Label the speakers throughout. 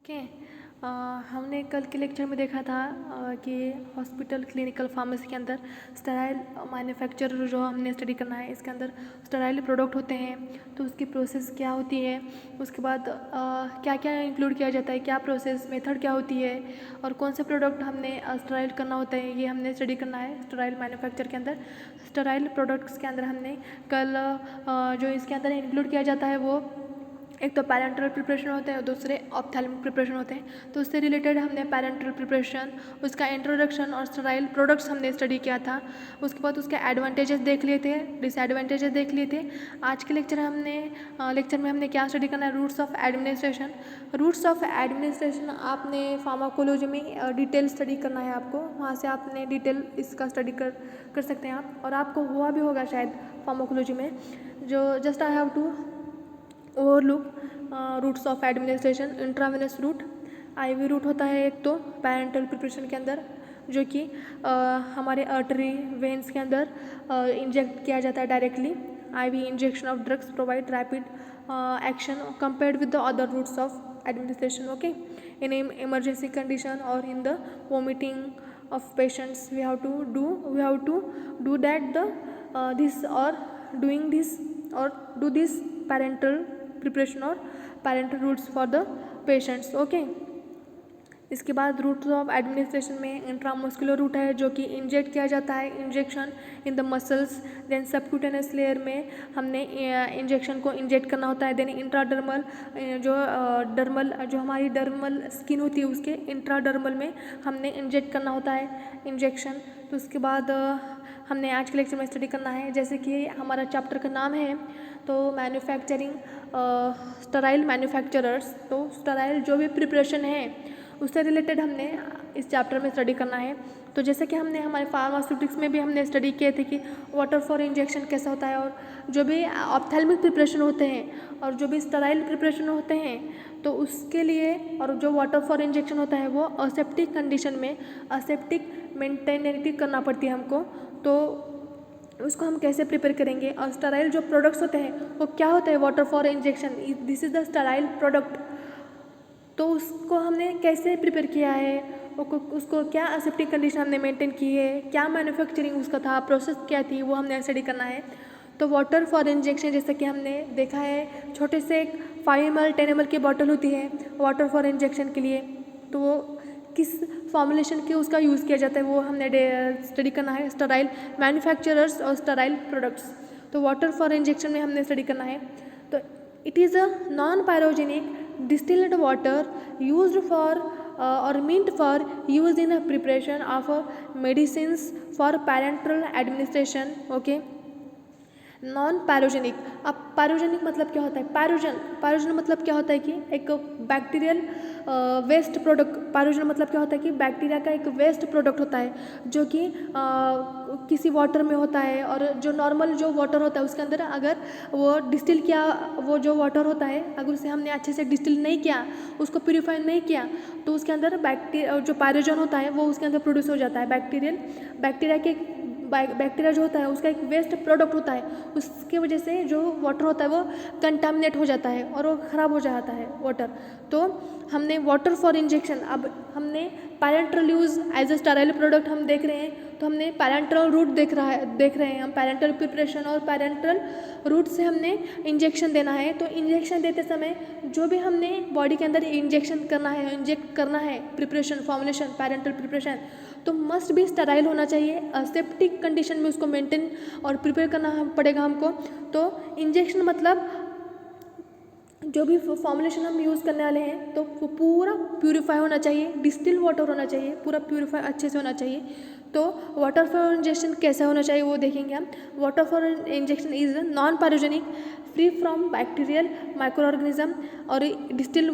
Speaker 1: Okay. हमने कल के लेक्चर में देखा था कि हॉस्पिटल क्लिनिकल फार्मेसी के अंदर स्टेराइल मैन्युफैक्चर जो हमने स्टडी करना है, इसके अंदर स्टेराइल प्रोडक्ट होते हैं तो उसकी प्रोसेस क्या होती है, उसके बाद क्या क्या इंक्लूड किया जाता है, क्या प्रोसेस मेथड क्या होती है और कौन से प्रोडक्ट हमने स्टेराइल करना होता है, ये हमने स्टडी करना है स्टेराइल मैन्युफैक्चर के अंदर। स्टेराइल प्रोडक्ट्स के अंदर हमने कल जो इसके अंदर इंक्लूड किया जाता है वो एक तो पैरेंटल प्रिपरेशन होते हैं और दूसरे ऑप्थेल्मिक प्रिपरेशन होते हैं। तो उससे रिलेटेड हमने पैरेंटल प्रिपरेशन, उसका इंट्रोडक्शन और स्टेराइल प्रोडक्ट्स हमने स्टडी किया था। उसके बाद उसके एडवांटेजेस देख लिए थे, डिसएडवांटेजेस देख लिए थे। आज के लेक्चर में हमने क्या स्टडी करना है, routes of administration. Routes of administration आपने फार्माकोलॉजी में डिटेल स्टडी करना है आपको, वहाँ से आपने डिटेल इसका स्टडी कर सकते हैं आप, और आपको हुआ भी होगा शायद फार्माकोलॉजी में। जो just I have to overlook routes of administration. Intravenous route, IV route होता है एक तो पैरेंटल प्रिपरेशन के अंदर, जो कि हमारे आर्टरी वेन्स के अंदर इंजेक्ट किया जाता है directly. IV injection of drugs provide rapid action compared with the other routes of administration. Okay, in emergency condition और in the vomiting of patients we have to do that this or doing this or do this parental preparation or parental routes for the patients. okay, इसके बाद routes of administration में intramuscular route है जो कि inject किया जाता है, injection in the muscles. Then subcutaneous layer में हमने इंजेक्शन को इंजेक्ट करना होता है। देन इंट्राडर्मल जो हमारी डर्मल स्किन होती है उसके इंट्राडर्मल में हमने इंजेक्ट करना होता है इंजेक्शन। तो उसके बाद हमने आज के लेक्चर में स्टडी करना है, जैसे कि हमारा चैप्टर का नाम है तो मैन्युफैक्चरिंग स्टेराइल मैन्युफैक्चरर्स। तो स्टेराइल जो भी प्रिपरेशन है उससे रिलेटेड हमने इस चैप्टर में स्टडी करना है। तो जैसे कि हमने हमारे फार्मास्यूटिक्स में भी हमने स्टडी किए थे कि वाटर फॉर इंजेक्शन कैसा होता है, और जो भी ऑप्थेल्मिक प्रिपरेशन होते हैं और जो भी स्टेराइल प्रिपरेशन होते हैं तो उसके लिए, और जो वाटर फॉर इंजेक्शन होता है वो असेप्टिक कंडीशन में असेप्टिक मेंटेनेरिटी करना पड़ती है हमको। तो उसको हम कैसे प्रिपेयर करेंगे, और स्टेराइल जो प्रोडक्ट्स होते हैं वो क्या होता है, water for injection, this is the sterile product. तो उसको हमने कैसे प्रिपेयर किया है, उसको क्या असेप्टिक कंडीशन हमने मेंटेन की है, क्या मैन्युफैक्चरिंग उसका था, प्रोसेस क्या थी, वो हमने स्टडी करना है। तो वाटर फॉर इंजेक्शन जैसे कि हमने देखा है, छोटे से एक 5 ml 10 ml की बॉटल होती है वाटर फॉर इंजेक्शन के लिए, तो वो किस फॉर्मुलेशन के उसका यूज़ किया जाता है वो हमने स्टडी करना है। स्टेराइल मैन्युफैक्चरर्स और स्टेराइल प्रोडक्ट्स, तो वाटर फॉर इंजेक्शन में हमने स्टडी करना है। तो it is a non pyrogenic distilled water used for or meant for use in the preparation of medicines for parenteral administration. okay, non pyrogenic. अब pyrogenic मतलब क्या होता है, पैरोजन मतलब क्या होता है कि एक बैक्टीरियल वेस्ट प्रोडक्ट। पैरोजन मतलब क्या होता है कि बैक्टीरिया का एक वेस्ट प्रोडक्ट होता है जो कि किसी वाटर में होता है, और जो नॉर्मल जो वाटर होता है उसके अंदर अगर वो डिस्टिल किया, वो जो वाटर होता है अगर उसे हमने अच्छे से डिस्टिल नहीं किया, उसको प्यूरिफाई नहीं किया, तो उसके अंदर जो पैरोजन होता है वो उसके अंदर प्रोड्यूस हो जाता है। बैक्टीरिया जो होता है उसका एक वेस्ट प्रोडक्ट होता है, उसकी वजह से जो वाटर होता है वो कंटामिनेट हो जाता है और वो ख़राब हो जाता है वाटर। तो हमने वाटर फॉर इंजेक्शन, अब हमने parental use as a sterile product हम देख रहे हैं, तो हमने पैरेंटल रूट देख रहे हैं हम, पैरेंटल प्रिपरेशन और पैरेंटल रूट से हमने इंजेक्शन देना है। तो इंजेक्शन देते समय जो भी हमने बॉडी के अंदर इंजेक्ट करना है प्रिपरेशन फॉर्मुलेशन पैरेंटल प्रिपरेशन, तो मस्ट भी स्टेराइल होना चाहिए, असेप्टिक कंडीशन में उसको मेंटेन और प्रिपेयर करना पड़ेगा हमको। तो इंजेक्शन मतलब जो भी फॉर्मुलेशन हम यूज़ करने वाले हैं तो वो पूरा प्यूरिफाई होना चाहिए, डिस्टिल वाटर होना चाहिए, पूरा प्यूरिफाई अच्छे से होना चाहिए। तो वाटर फॉर इंजेक्शन कैसा होना चाहिए वो देखेंगे हम। Water for injection is non pyrogenic, free from bacterial micro organism, और डिस्टिल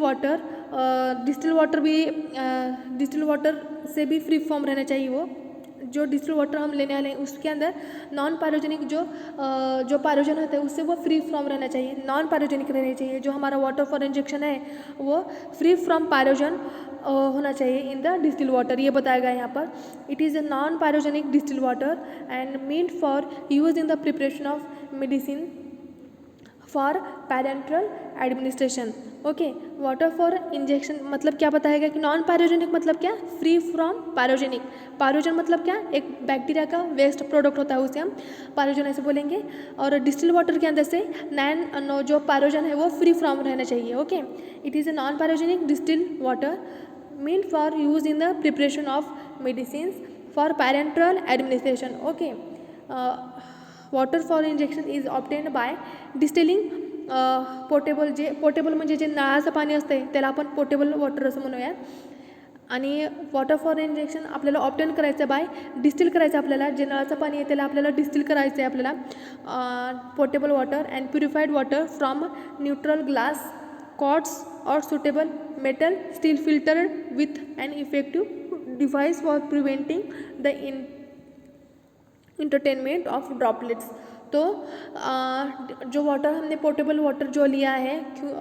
Speaker 1: वाटर से भी फ्री फॉर्म रहना चाहिए। वो जो डिस्टिल वाटर हम लेने वाले हैं उसके अंदर नॉन पैरोजेनिक जो पैरोजन होता है उससे वो फ्री फ्रॉम रहना चाहिए, नॉन पैरोजेनिक रहना चाहिए। जो हमारा वाटर फॉर इंजेक्शन है वो फ्री फ्रॉम पैरोजन होना चाहिए इन द डिस्टिल वाटर, ये बताया गया है यहाँ पर। It is a non pyrogenic distil water and meant for use in the preparation of medicine for parenteral administration. Okay, water for injection मतलब क्या बताएगा कि नॉन पायरोजेनिक मतलब क्या, फ्री फ्रॉम पायरोजेनिक। पायरोजन मतलब क्या, एक बैक्टीरिया का वेस्ट प्रोडक्ट होता है, उसे हम पायरोजन ऐसे बोलेंगे। और डिस्टिल वाटर के अंदर से जो पायरोजन है वो फ्री फ्रॉम रहना चाहिए। Okay, it is a non pyrogenic distil water meant for use in the preparation of medicines for parenteral administration. Okay, water for injection is obtained by distilling portable म्हणजे जे नळाचं पाणी असते त्याला आपण portable water असं म्हणूया. आणि वॉटर फॉर इंजेक्शन आपल्याला obtain करायचं बाय डिस्टिल करायचं, आपल्याला जे नळाचं पाणी आहे त्याला आपल्याला डिस्टिल करायचं आहे आपल्याला portable water and purified water from neutral glass quarts or suitable metal steel filtered with an effective device for preventing the entertainment of droplets. तो जो वाटर हमने पोर्टेबल वाटर जो लिया है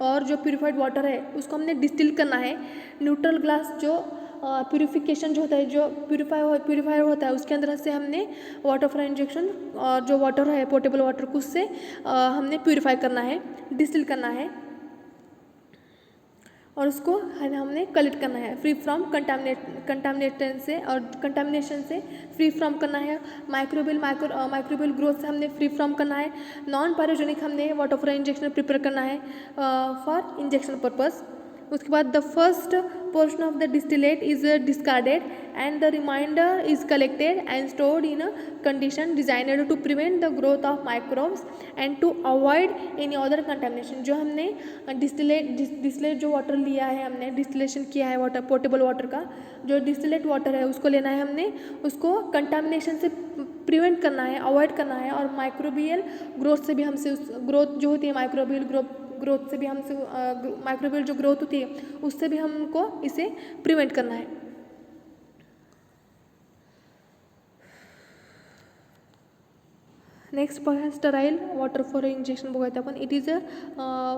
Speaker 1: और जो प्यूरिफाइड वाटर है उसको हमने डिस्टिल करना है। न्यूट्रल ग्लास जो प्यूरिफिकेशन जो होता है, जो प्यूरिफायर होता है उसके अंदर से हमने वाटर फॉर इंजेक्शन और जो वाटर है पोर्टेबल वाटर को उससे हमने प्यूरिफाई करना है, डिस्टिल करना है और उसको हमने कलेक्ट करना है फ्री फ्रॉम कंटामिनेशन से, और कंटामिनेशन से फ्री फ्रॉम करना है। माइक्रोबियल ग्रोथ से हमने फ्री फ्रॉम करना है। नॉन पायरोजेनिक हमने वाटर फॉर इंजेक्शन प्रिपेयर करना है फॉर इंजेक्शन पर्पस। उसके बाद the first portion of the distillate is discarded and the reminder is collected and stored in a condition designed to prevent the growth of microbes and to avoid any other contamination. जो हमने distillate जो water लिया है, हमने distillation किया है water portable water का, जो डिस्टिलेट वाटर है उसको लेना है हमने, उसको कंटामिनेशन से प्रिवेंट करना है, अवॉइड करना है, और माइक्रोबियल ग्रोथ से भी हमसे ग्रोथ जो होती है माइक्रोबियल ग्रोथ से भी हमसे माइक्रोबियल जो ग्रोथ होती है उससे भी हमको इसे प्रिवेंट करना है। नेक्स्ट बघा स्टराईल वॉटर फॉर इंजेक्शन बघूयात आपण. It is a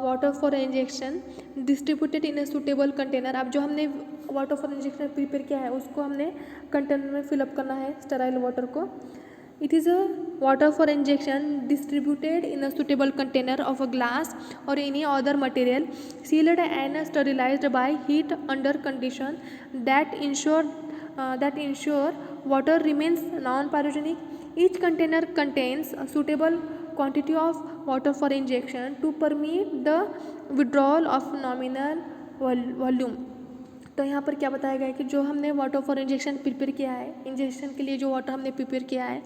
Speaker 1: water for injection distributed in a suitable container. अब जो हमने वाटर फॉर इंजेक्शन प्रिपेयर किया है उसको हमने कंटेनर में फिलअप करना है स्टराइल वाटर को. It is a water for injection distributed in a suitable container of a glass or any other material, sealed and sterilized by heat under condition that ensure water remains non-pyrogenic. Each container contains a suitable quantity of water for injection to permit the withdrawal of nominal volume. तो यहाँ पर क्या बताया गया है कि जो हमने वाटर फॉर इंजेक्शन प्रिपेयर किया है, इंजेक्शन के लिए जो वाटर हमने प्रिपेयर किया है,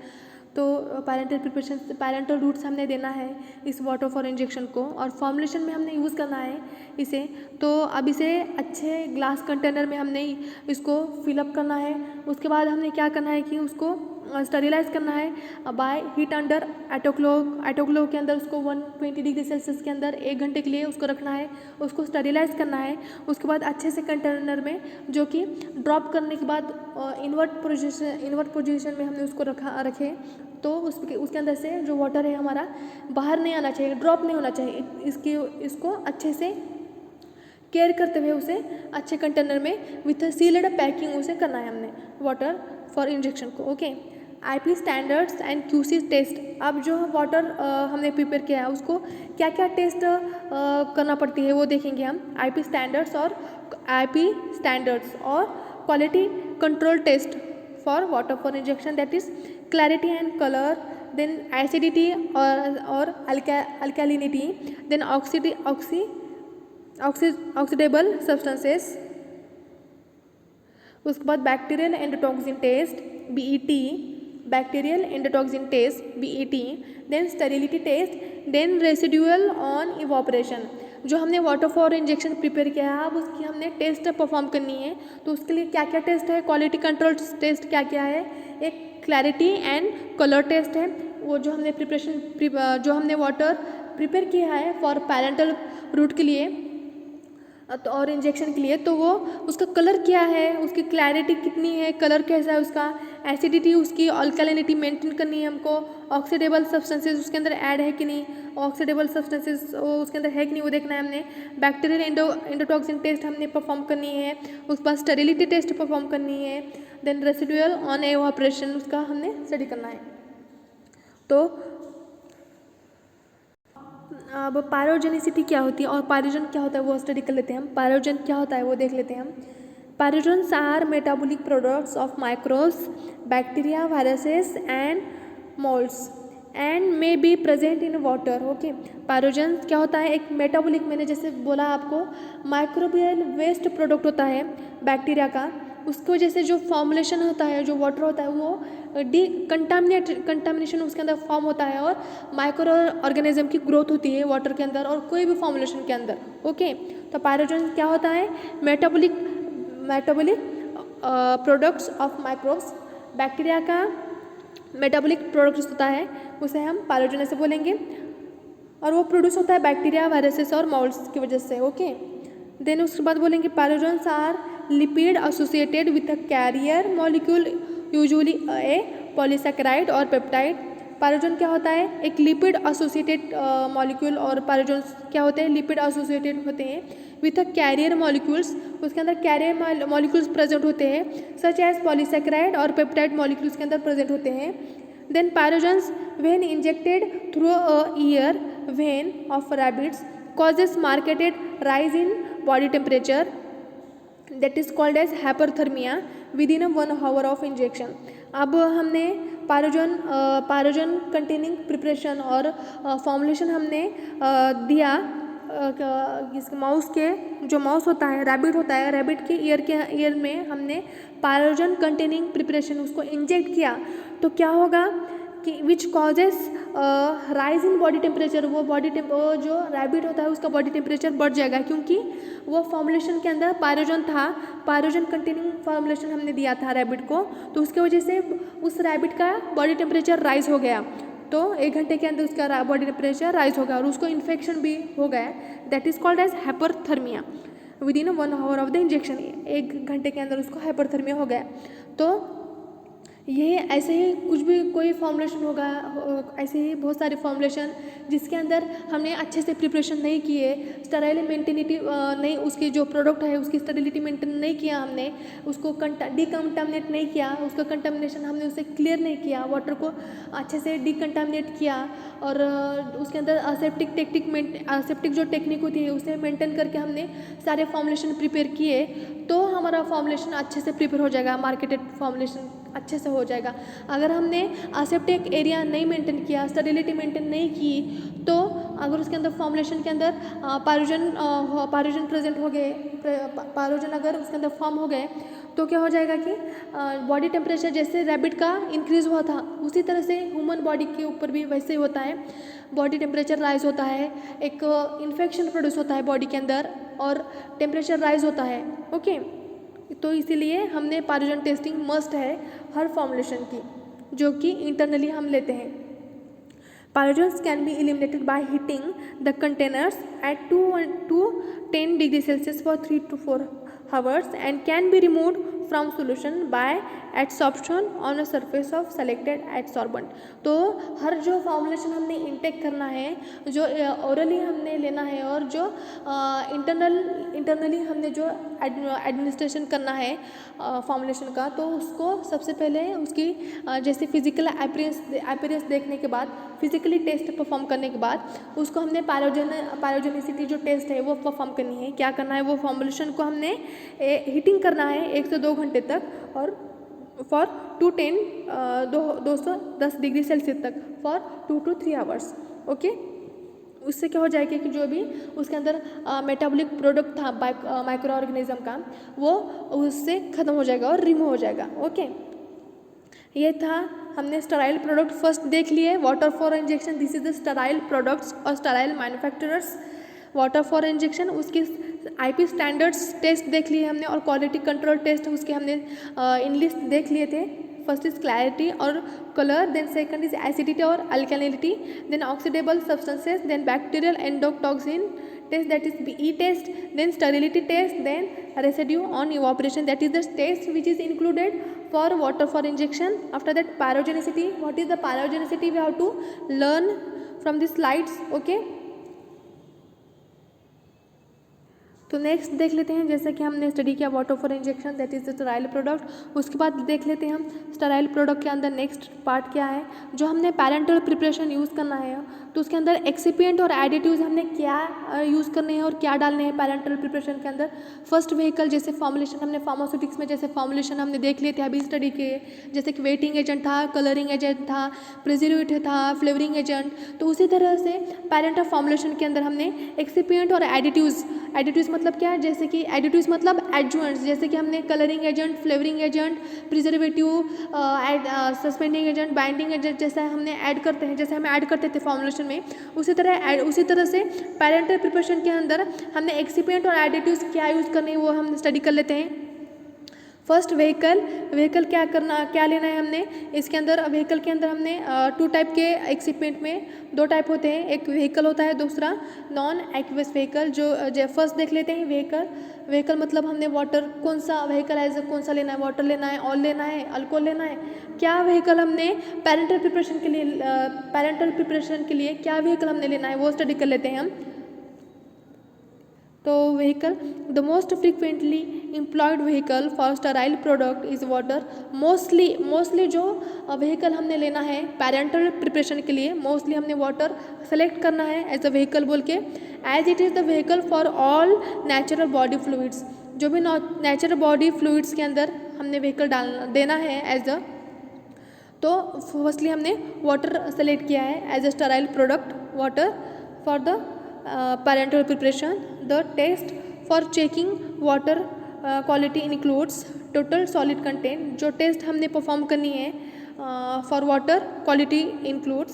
Speaker 1: तो पैरेंटल रूट से हमने देना है इस वाटर फॉर इंजेक्शन को, और फॉर्मुलेशन में हमने यूज़ करना है इसे. तो अब इसे अच्छे ग्लास कंटेनर में हमने इसको फिलअप करना है. उसके बाद हमने क्या करना है कि उसको स्टरीलाइज करना है बाय हीट अंडर एटोक्लो के अंदर उसको 120 डिग्री सेल्सियस के अंदर 1 घंटे के लिए उसको रखना है, उसको स्टरीलाइज करना है. उसके बाद अच्छे से कंटेनर में जो कि ड्रॉप करने के बाद इन्वर्ट पोजीशन में हमने उसको रखे, तो उसके अंदर से जो वाटर है हमारा बाहर नहीं आना चाहिए, ड्रॉप नहीं होना चाहिए. इसको अच्छे से केयर करते हुए उसे अच्छे कंटेनर में विथ सील्ड पैकिंग उसे करना है हमने वाटर फॉर इंजेक्शन को. Okay, IP standards and QC test. अब जो वाटर हमने प्रिपेयर किया है उसको क्या क्या टेस्ट करना पड़ती है वो देखेंगे हम. IP स्टैंडर्ड्स और quality control test for water for injection, that is clarity and colour, then acidity और अल्कैलिनिटी, देन ऑक्सीडेबल सब्सटेंसेस. उसके बाद bacterial endotoxin test BET, bacterial endotoxin test BET, then sterility test, then residual on evaporation. जो हमने water for injection prepare किया है अब उसकी हमने टेस्ट परफॉर्म करनी है. तो उसके लिए क्या क्या टेस्ट है, क्वालिटी कंट्रोल टेस्ट क्या क्या है, एक क्लैरिटी एंड कलर टेस्ट है. वो जो हमने वाटर प्रिपेयर किया है फॉर पैरेंटल रूट के लिए और इंजेक्शन के लिए, तो वो उसका कलर क्या है, उसकी क्लैरिटी कितनी है, कलर कैसा है उसका, एसिडिटी उसकी, अल्कलिनिटी मेंटेन करनी है हमको, ऑक्सीडेबल सब्सटेंसेस उसके अंदर ऐड है कि नहीं, ऑक्सीडेबल सब्सटेंसेस उसके अंदर है कि नहीं वो देखना है हमने. बैक्टीरियल एंडोटॉक्सिन टेस्ट हमने परफॉर्म करनी है. उसके बाद स्टेरिलिटी टेस्ट परफॉर्म करनी है. देन रेसिडुअल ऑन इवैपोरेशन उसका हमने स्टडी करना है. तो अब पायरोजेनिसिटी क्या होती है और पायरोजन क्या होता है वो स्टडी कर लेते हैं हम। पायरोजन क्या होता है वो देख लेते हैं हम। Pyrogens are metabolic products of microbes, bacteria, viruses and moulds and may be present in water. Okay, pyrogen क्या होता है, एक मेटाबॉलिक, मैंने जैसे बोला आपको, माइक्रोबियल वेस्ट प्रोडक्ट होता है बैक्टीरिया का, उसकी वजह से जो फॉर्मुलेशन होता है, जो वाटर होता है वो कंटामिनेशन उसके अंदर फॉर्म होता है और माइक्रो ऑर्गेनिज्म की ग्रोथ होती है वाटर के अंदर और कोई भी फॉर्मुलेशन के अंदर। ओके, तो पायरोजन क्या होता है, metabolic products of microbes, bacteria का मेटाबॉलिक प्रोडक्ट्स होता है, उसे हम पायरोजन ऐसे बोलेंगे, और वो प्रोड्यूस होता है बैक्टीरिया, वायरसेस और मोल्ड्स की वजह से। ओके, देन उसके बाद बोलेंगे pyrogens are lipid associated with a carrier molecule, usually a polysaccharide और पेप्टाइड। पायरोजन क्या होता है, एक लिपिड एसोसिएटेड मॉलिक्यूल, और पायरोजन क्या होते हैं, लिपिड एसोसिएटेड होते हैं विथ अ कैरियर मॉलिक्यूल्स, उसके अंदर कैरियर मॉलिक्यूल्स प्रेजेंट होते हैं, सच एज पॉलीसैकेराइड और पेप्टाइड मॉलिक्यूल्स के अंदर प्रेजेंट होते हैं। Then pyrogens when injected through a ear vein of rabbits causes marketed rise in body temperature that is called as hyperthermia within a 1 hour of injection। अब हमने pyrogen containing preparation और formulation हमने दिया इस mouse के, जो mouse होता है, रैबिट होता है, रैबिट के ईयर में हमने पायरोजन कंटेनिंग प्रिपरेशन उसको इंजेक्ट किया, तो क्या होगा कि which causes rise in body temperature, वो जो रैबिट होता है उसका बॉडी टेम्परेचर बढ़ जाएगा, क्योंकि वो फॉर्मुलेशन के अंदर पायरोजन था, पायरोजन कंटेनिंग फॉर्मुलेशन हमने दिया था रैबिट को, तो उसके वजह से उस रैबिट का बॉडी टेम्परेचर राइज हो गया, तो 1 घंटे के अंदर उसका बॉडी टेम्परेचर राइज हो गया और उसको इन्फेक्शन भी हो गया, that is called as hyperthermia within 1 hour of the injection. 1 घंटे के अंदर उसको हाइपरथर्मिया हो गया। तो ये ऐसे ही कुछ भी कोई फॉर्मुलेशन होगा, ऐसे ही बहुत सारे फॉर्मुलेशन जिसके अंदर हमने अच्छे से प्रिपरेशन नहीं किए, स्टेराइल मेंटेनिटी नहीं, उसकी जो प्रोडक्ट है उसकी स्टेरिलिटी मेंटेन नहीं किया हमने, उसको डिकंटामिनेट नहीं किया, उसका कंटामिनेशन हमने उसे क्लियर नहीं किया, वाटर को अच्छे से डिकंटामिनेट किया, और उसके अंदर असेप्टिक जो टेक्निक होती है उसे मेंटेन करके हमने सारे फॉर्मुलेशन प्रिपेयर किए, तो हमारा फॉर्मुलेशन अच्छे से प्रिपेयर हो जाएगा, मार्केटेड फॉर्मुलेशन अच्छे से हो जाएगा। अगर हमने असेप्टिक एरिया नहीं मेंटेन किया, स्टेरिलिटी मेंटेन नहीं की, तो अगर उसके अंदर फॉर्मुलेशन के अंदर पायरोजन प्रेजेंट हो गए, पायरोजन अगर उसके अंदर फॉर्म हो गए, तो क्या हो जाएगा कि बॉडी टेम्परेचर जैसे रैबिट का इंक्रीज़ हुआ था उसी तरह से ह्यूमन बॉडी के ऊपर भी वैसे ही होता है, बॉडी टेम्परेचर राइज होता है, एक इन्फेक्शन प्रोड्यूस होता है बॉडी के अंदर और टेम्परेचर राइज होता है। ओके, तो इसीलिए हमने पायरोजन टेस्टिंग मस्ट है हर फॉर्मुलेशन की, जो कि इंटरनली हम लेते हैं। Pyrogens can be eliminated by heating the containers at 2 to 10 degrees Celsius for 3 to 4 hours and can be removed from solution by adsorption on a surface of selected adsorbent। तो हर जो formulation हमने intake करना है, जो orally हमने लेना है, और जो इंटरनली हमने जो एडमिनिस्ट्रेशन करना है फॉर्मुलेशन का, तो उसको सबसे पहले उसकी जैसे फिजिकल अपीयरेंस देखने के बाद, फिजिकली टेस्ट परफॉर्म करने के बाद, उसको हमने पायरोजेनिसिटी जो टेस्ट है वो परफॉर्म करनी है। क्या करना है, वो फॉर्मुलेशन को हमने हीटिंग करना है 1 से 2 घंटे तक, और फॉर 210 डिग्री सेल्सियस तक फॉर 2 to 3 hours। ओके, उससे क्या हो जाएगा कि जो भी उसके अंदर मेटाबॉलिक प्रोडक्ट था माइक्रो ऑर्गेनिज्म का, वो उससे ख़त्म हो जाएगा और रिमूव हो जाएगा। ओके, ये था, हमने स्टेराइल प्रोडक्ट फर्स्ट देख लिए, water for injection, this is the sterile products और sterile manufacturers, water for injection, उसकी आईपी स्टैंडर्ड्स टेस्ट देख लिए हमने, और क्वालिटी कंट्रोल टेस्ट उसके हमने इन लिस्ट देख लिए थे। फर्स्ट इज क्लैरिटी और colour, then second is acidity और alkalinity, then oxidisable substances, then bacterial endotoxin test, that is BE test, then sterility test, then residue on evaporation, that is the test which is included for water for injection. After that pyrogenicity, what is the pyrogenicity, we have to learn from the slides. Okay, तो next देख लेते हैं, जैसे कि हमने study किया water for injection, that is the sterile product. उसके बाद देख लेते हैं हम स्टेराइल प्रोडक्ट के अंदर नेक्स्ट पार्ट क्या है, जो हमने पैरेंटल प्रिपरेशन यूज़ करना है, तो उसके अंदर एक्सिपिएंट और एडिटिव्स हमने क्या यूज़ करने हैं और क्या डालने हैं पैरेंटल प्रिपरेशन के अंदर। फर्स्ट व्हीकल जैसे फॉर्मुलेशन हमने फार्मास्यूटिक्स में जैसे फॉर्मुलेशन हमने देख लिए थे अभी स्टडी किए, जैसे कि वेटिंग एजेंट था, कलरिंग एजेंट था, प्रिजर्वेटिव था, फ्लेवरिंग एजेंट। तो उसी तरह से पैरेंटल फॉर्मुलेशन के अंदर हमने एक्सिपिएंट और एडिटिव्स मतलब क्या है, जैसे कि एडिटिव्स मतलब एडजुएंट्स, जैसे कि हमने colouring agent, flavouring agent, preservative, suspending agent, binding agent जैसा हमने ऐड करते हैं, जैसे हम ऐड करते थे फॉर्मुलेशन में, उसी तरह से पैरेंटल प्रिपरेशन के अंदर हमने एक्सिपिएंट और एडिटिव्स क्या यूज़ करने हैं वो हम स्टडी कर लेते हैं। फर्स्ट व्हीकल क्या लेना है हमने, इसके अंदर व्हीकल के अंदर हमने 2 टाइप के एक्सिपिएंट में 2 टाइप होते हैं, एक व्हीकल होता है, दूसरा नॉन एक्वस व्हीकल। जो फर्स्ट देख लेते हैं व्हीकल मतलब हमने वाटर, कौन सा व्हीकल है, कौन सा लेना है, वाटर लेना है, ऑयल लेना है, अल्कोहल लेना है, क्या व्हीकल हमने पैरेंटल प्रिपरेशन के लिए क्या व्हीकल हमने लेना है वो स्टडी कर लेते हैं हम। तो vehicle, the most frequently employed vehicle for sterile product is water. Mostly जो व्हीकल हमने लेना है पैरेंटल प्रिपरेशन के लिए, मोस्टली हमने वाटर सेलेक्ट करना है एज अ व्हीकल बोल के, as it is the vehicle for all natural body fluids. जो भी नेचुरल बॉडी फ्लूइड्स के अंदर हमने व्हीकल देना है एज अ, तो फर्स्टली हमने वाटर सेलेक्ट किया है as a sterile product, water for the parental preparation. The test for checking water quality includes total solid content. जो टेस्ट हमने परफॉर्म करनी है for water quality includes,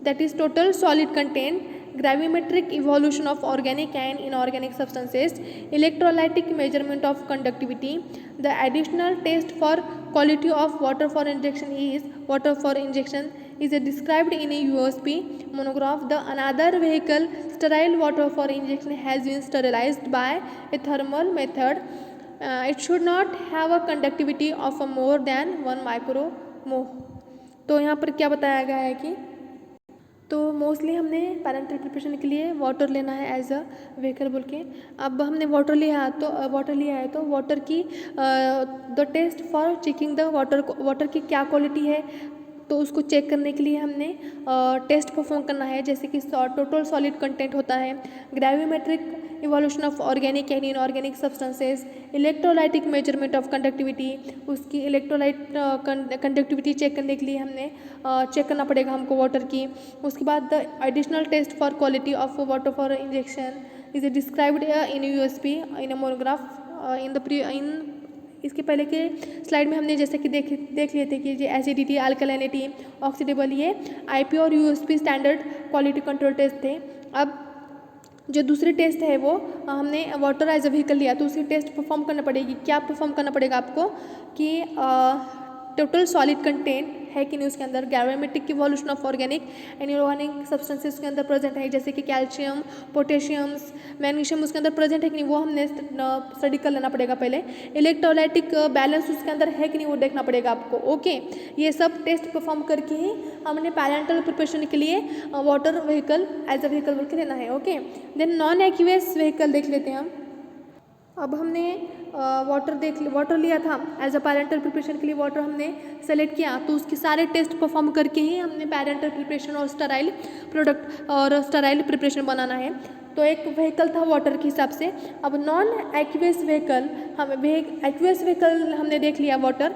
Speaker 1: that is total solid content, gravimetric evolution of organic and inorganic substances, electrolytic measurement of conductivity. The additional test for quality of water for injection is described in a USP monograph. The another vehicle sterile water for injection has been sterilized by a thermal method. It should not have a conductivity of more than 1 micromole. तो यहाँ पर क्या बताया गया है कि तो mostly हमने पैरेंटल प्रिपरेशन के लिए वाटर लेना है एज अ व्हीकल बोल के। अब हमने वाटर लिया है तो वाटर की the test for checking the water की क्या क्वालिटी है, तो उसको चेक करने के लिए हमने टेस्ट परफॉर्म करना है, जैसे कि टोटल सॉलिड कंटेंट होता है, gravimetric evolution of organic and inorganic substances, electrolytic measurement of conductivity, उसकी इलेक्ट्रोलाइट कंडक्टिविटी चेक करने के लिए हमने चेक करना पड़ेगा हमको वाटर की। उसके बाद the additional test for quality of water for injection is described in USP in a monograph in इसके पहले के स्लाइड में हमने जैसे कि देख लिए थे कि ये एसिडिटी, अल्कलाइनिटी, ऑक्सीडेबल, ये IP और USP standard quality control test थे। अब जो दूसरी टेस्ट है वो हमने वाटर एज अ व्हीकल लिया, तो उसकी टेस्ट परफॉर्म करना पड़ेगी। क्या परफॉर्म करना पड़ेगा आपको कि टोटल सॉलिड कंटेंट है कि नहीं उसके अंदर, gravimetric evolution of organic and inorganic substances उसके अंदर प्रेजेंट है, जैसे कि कैल्शियम, पोटेशियम्स, मैग्नीशियम उसके अंदर प्रेजेंट है कि नहीं वो हमने स्टडी कर लेना पड़ेगा पहले। इलेक्ट्रोलाइटिक बैलेंस उसके अंदर है कि नहीं वो देखना पड़ेगा आपको। ओके, ये सब टेस्ट परफॉर्म करके ही हमने पैरेंटल प्रिपरेशन के लिए water vehicle as a vehicle बोल के लेना है। Okay, then non aqueous vehicle देख लेते हैं हम। अब हमने वाटर लिया था एज अ पैरेंटल प्रिपरेशन के लिए, वाटर हमने सेलेक्ट किया, तो उसके सारे टेस्ट परफॉर्म करके ही हमने पैरेंटल प्रिपरेशन और स्टेराइल प्रोडक्ट और स्टेराइल प्रिपरेशन बनाना है। तो एक व्हीकल था वाटर के हिसाब से। अब non aqueous vehicle, aqueous vehicle हमने देख लिया वाटर।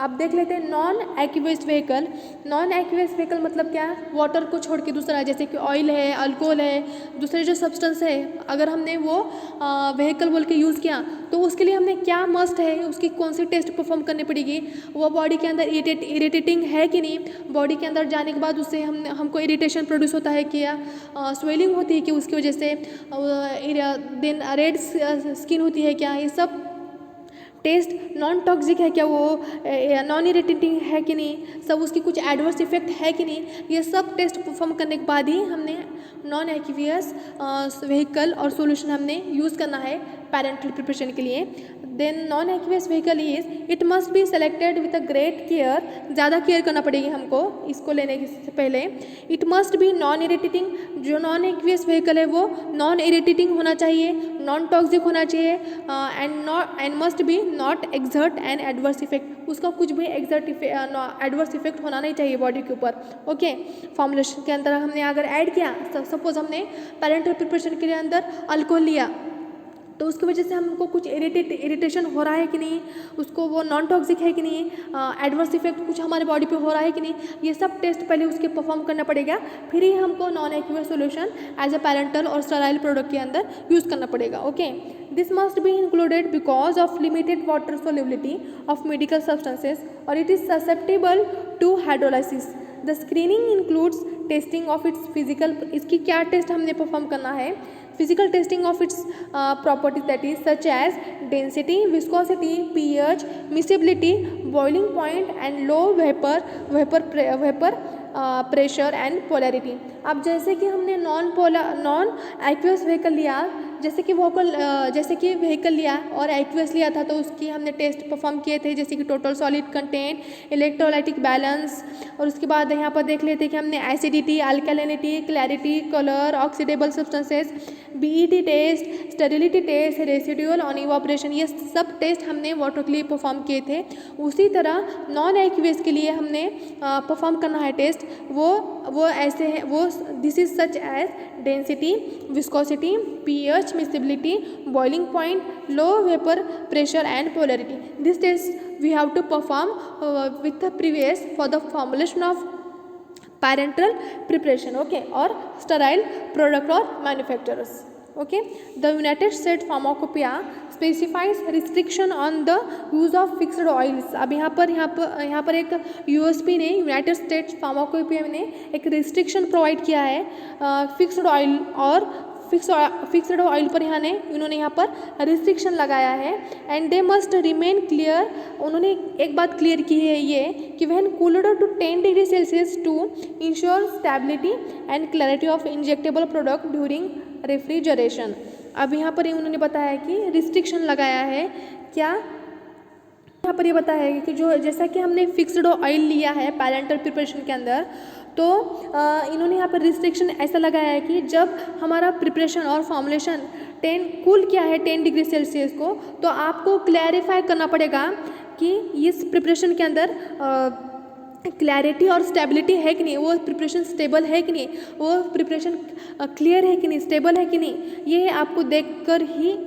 Speaker 1: अब देख लेते हैं non aqueous vehicle. Non aqueous vehicle मतलब क्या है, वाटर को छोड़ के दूसरा, जैसे कि ऑयल है, अल्कोहल है, दूसरे जो सब्सटेंस है, अगर हमने वो व्हीकल बोल के यूज़ किया तो उसके लिए हमने क्या मस्ट है, उसकी कौन सी टेस्ट परफॉर्म करनी पड़ेगी, वो बॉडी के अंदर इरिटेटिंग है कि नहीं, बॉडी के अंदर जाने के बाद उससे हमको इरिटेशन प्रोड्यूस होता है कि या स्वेलिंग होती है कि उसकी वजह से, देन रेड स्किन होती है क्या, ये सब टेस्ट नॉन टॉक्सिक है क्या, वो नॉन इरिटेटिंग है कि नहीं, सब उसकी कुछ एडवर्स इफेक्ट है कि नहीं, ये सब टेस्ट परफॉर्म करने के बाद ही हमने नॉन एक्वियस व्हीकल और सॉल्यूशन हमने यूज़ करना है पैरेंटल प्रिपरेशन के लिए। Then non aqueous vehicle is it must be selected with a great care, ज़्यादा केयर करना पड़ेगी हमको इसको लेने से पहले। It must be non irritating, जो नॉन एक्वियस व्हीकल है वो नॉन इरिटेटिंग होना चाहिए, नॉन टॉक्सिक होना चाहिए, and must be not exert an adverse effect, उसका कुछ भी एडवर्स इफेक्ट होना नहीं चाहिए बॉडी के ऊपर। ओके, फॉर्मुलेशन के अंदर हमने अगर ऐड किया, सपोज हमने पैरेंटल प्रिपरेशन के लिए अंदर अल्कोहल लिया, तो उसकी वजह से हमको कुछ इरिटेशन हो रहा है कि नहीं, उसको वो नॉन टॉक्सिक है कि नहीं, एडवर्स इफेक्ट कुछ हमारे बॉडी पे हो रहा है कि नहीं, ये सब टेस्ट पहले उसके परफॉर्म करना पड़ेगा, फिर ही हमको non aqueous solution as a parenteral और स्टेराइल प्रोडक्ट के अंदर यूज़ करना पड़ेगा। Okay, this must be included because of limited water solubility of medical substances और it is susceptible to hydrolysis. The screening includes testing of its physical, इसकी क्या test हमने perform करना है, physical testing of its properties, that is such as density, viscosity, pH, miscibility, boiling point and low vapor pressure and polarity। अब जैसे कि हमने non aqueous vehicle लिया, जैसे कि व्हीकल लिया और एक्वियस लिया था, तो उसकी हमने टेस्ट परफॉर्म किए थे, जैसे कि total solid content, electrolytic balance, और उसके बाद यहाँ पर देख लेते हैं कि हमने acidity, alkalinity, clarity, colour, oxidisable substances, BET test, sterility test, residual on evaporation, ये सब टेस्ट हमने वाटर के लिए परफॉर्म किए थे। उसी तरह नॉन एक्वियस के लिए हमने परफॉर्म करना है टेस्ट, वो ऐसे है, वो this is such as density, viscosity, pH, miscibility, boiling point, low vapor pressure and polarity. This test we have to perform with the previous for the formulation of parenteral preparation, okay, or sterile product or manufacturers. Okay, the United States Pharmacopoeia specifies restriction on the use of fixed oils। अब यहाँ पर एक USP ने, United states pharmacopoeia ने एक restriction provide किया है fixed oil, और फिक्स्ड ऑयल पर इन्होंने यहाँ पर रिस्ट्रिक्शन लगाया है। And they must remain clear, उन्होंने एक बात क्लियर की है ये कि when cooled to 10 degree Celsius to ensure stability and clarity of injectable product during refrigeration. अब यहाँ पर उन्होंने बताया कि रिस्ट्रिक्शन लगाया है, क्या यहाँ पर ये बताया है कि जो जैसा कि हमने फिक्स्ड ऑयल लिया है पैरेंटल प्रिपरेशन के अंदर, तो इन्होंने यहाँ पर रिस्ट्रिक्शन ऐसा लगाया है कि जब हमारा प्रिपरेशन और फॉर्मुलेशन कूल किया है 10 डिग्री सेल्सियस को, तो आपको क्लैरिफाई करना पड़ेगा कि इस प्रिपरेशन के अंदर क्लैरिटी और स्टेबिलिटी है कि नहीं, वो प्रिपरेशन स्टेबल है कि नहीं, वो प्रिपरेशन क्लियर है कि नहीं, स्टेबल है कि नहीं, ये आपको देखकर ही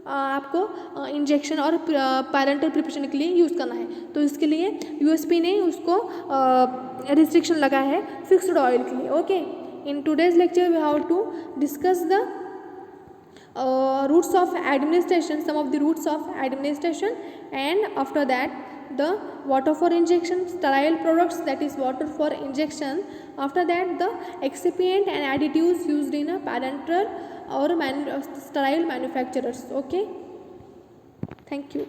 Speaker 1: आपको इंजेक्शन और पैरेंटल प्रिपरेशन के लिए यूज़ करना है। तो इसके लिए यूएसपी ने उसको रिस्ट्रिक्शन लगा है फिक्स्ड ऑयल के लिए। Okay, in today's lecture we have to discuss the routes of administration, some of the routes of administration, and after that the water for injection, sterile products, that is water for injection. After that the excipient and additives used in a parenteral or sterile manufacturers. Okay, thank you.